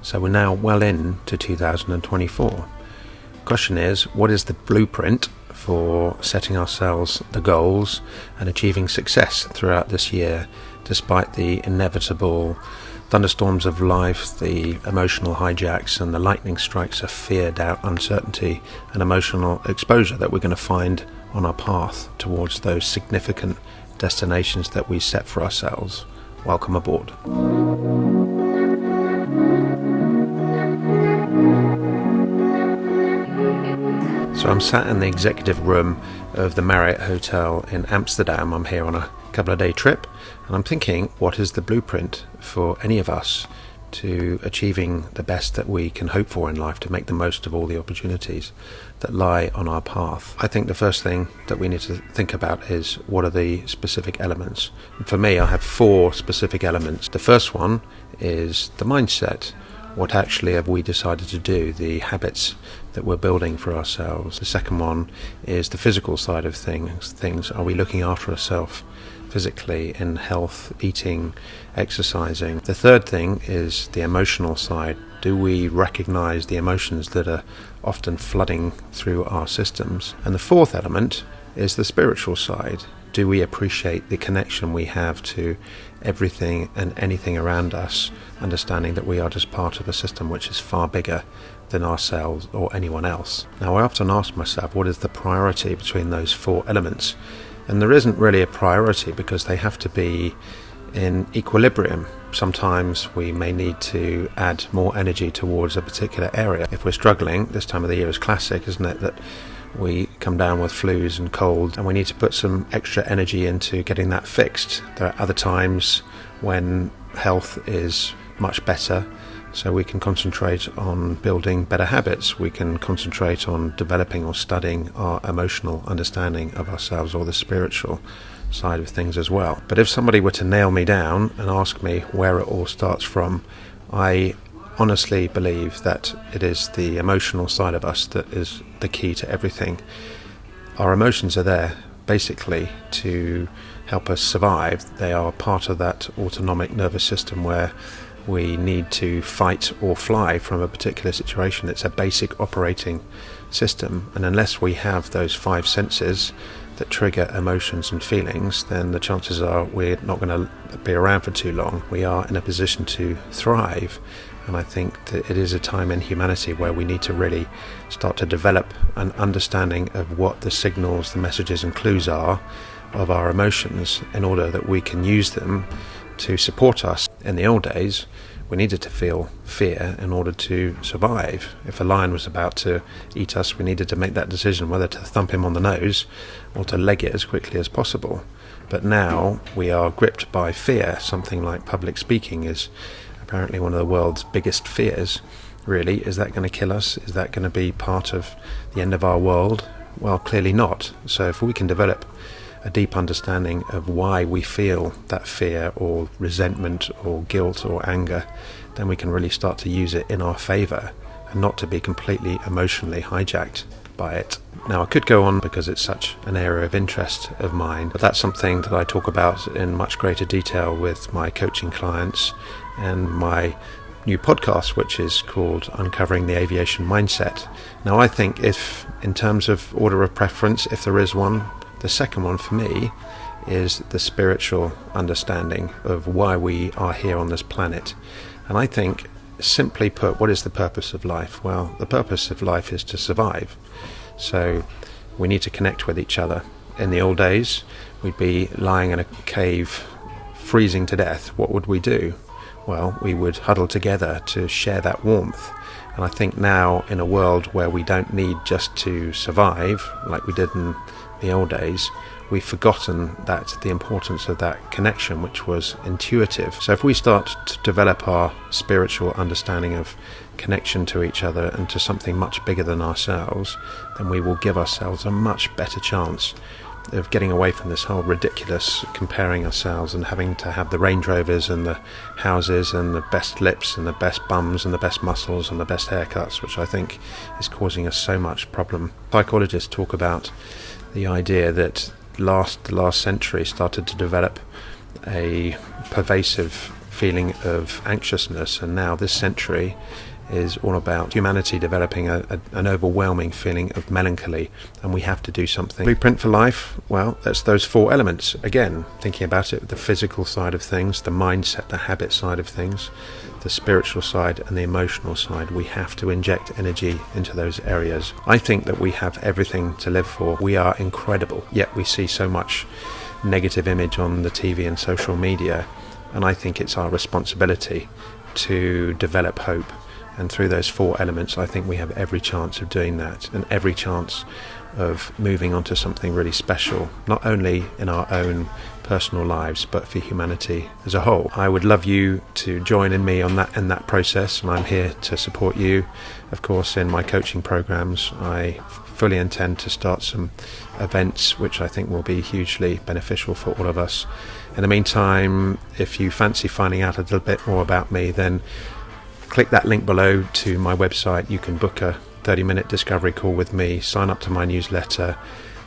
So we're now well into 2024. Question is, what is the blueprint for setting ourselves the goals and achieving success throughout this year, despite the inevitable thunderstorms of life, the emotional hijacks and the lightning strikes of fear, doubt, uncertainty and emotional exposure that we're going to find on our path towards those significant destinations that we set for ourselves? Welcome aboard. So I'm sat in the executive room of the Marriott Hotel in Amsterdam. I'm here on a couple of day trip, and I'm thinking, what is the blueprint for any of us to achieving the best that we can hope for in life, to make the most of all the opportunities that lie on our path? I think the first thing that we need to think about is, what are the specific elements? And for me, I have 4 specific elements. The first one is the mindset. What actually have we decided to do, the habits that we're building for ourselves? The second one is the physical side of things. Are we looking after ourselves physically, in health, eating, exercising? The third thing is the emotional side. Do we recognize the emotions that are often flooding through our systems? And the fourth element is the spiritual side. Do we appreciate the connection we have to everything and anything around us, understanding that we are just part of a system which is far bigger than ourselves or anyone else? Now, I often ask myself, what is the priority between those 4 elements? And there isn't really a priority, because they have to be in equilibrium. Sometimes we may need to add more energy towards a particular area. If we're struggling, this time of the year is classic, isn't it, that we come down with flus and cold, and we need to put some extra energy into getting that fixed. There are other times when health is much better, so we can concentrate on building better habits. We can concentrate on developing or studying our emotional understanding of ourselves, or the spiritual side of things as well. But if somebody were to nail me down and ask me where it all starts from, I honestly believe that it is the emotional side of us that is the key to everything. Our emotions are there basically to help us survive. They are part of that autonomic nervous system where we need to fight or fly from a particular situation. It's a basic operating system, and unless we have those 5 senses that trigger emotions and feelings, then the chances are we're not going to be around for too long. We are in a position to thrive, and I think that it is a time in humanity where we need to really start to develop an understanding of what the signals, the messages and clues are of our emotions, in order that we can use them to support us. In the old days, we needed to feel fear in order to survive. If a lion was about to eat us, we needed to make that decision whether to thump him on the nose or to leg it as quickly as possible. But now we are gripped by fear. Something like public speaking is apparently one of the world's biggest fears. Really, is that going to kill us? Is that going to be part of the end of our world? Well, clearly not. So if we can develop a deep understanding of why we feel that fear or resentment or guilt or anger, then we can really start to use it in our favor and not to be completely emotionally hijacked by it. Now, I could go on because it's such an area of interest of mine, but that's something that I talk about in much greater detail with my coaching clients and my new podcast, which is called Uncovering the Aviation Mindset. Now, I think, if in terms of order of preference, if there is one, the second one for me is the spiritual understanding of why we are here on this planet. And I think, simply put, what is the purpose of life? Well, the purpose of life is to survive. So we need to connect with each other. In the old days, we'd be lying in a cave, freezing to death. What would we do? Well, we would huddle together to share that warmth. And I think now, in a world where we don't need just to survive like we did in the old days, we've forgotten that the importance of that connection, which was intuitive. So if we start to develop our spiritual understanding of connection to each other and to something much bigger than ourselves, then we will give ourselves a much better chance of getting away from this whole ridiculous comparing ourselves and having to have the Range Rovers and the houses and the best lips and the best bums and the best muscles and the best haircuts, which I think is causing us so much problem. Psychologists talk about the idea that the last century started to develop a pervasive feeling of anxiousness, and now this century is all about humanity developing an overwhelming feeling of melancholy, and we have to do something. Blueprint for life, well, that's those 4 elements. Again, thinking about it, the physical side of things, the mindset, the habit side of things, the spiritual side and the emotional side. We have to inject energy into those areas. I think that we have everything to live for. We are incredible, yet we see so much negative image on the TV and social media, and I think it's our responsibility to develop hope. And through those 4 elements, I think we have every chance of doing that, and every chance of moving on to something really special, not only in our own personal lives, but for humanity as a whole. I would love you to join in me on that in that process, and I'm here to support you. Of course, in my coaching programs, I fully intend to start some events which I think will be hugely beneficial for all of us. In the meantime, if you fancy finding out a little bit more about me, then click that link below to my website. You can book a 30-minute discovery call with me, sign up to my newsletter,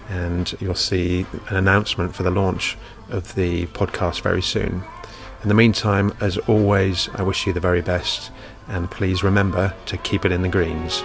and you'll see an announcement for the launch of the podcast very soon. In the meantime, as always, I wish you the very best, and please remember to keep it in the greens.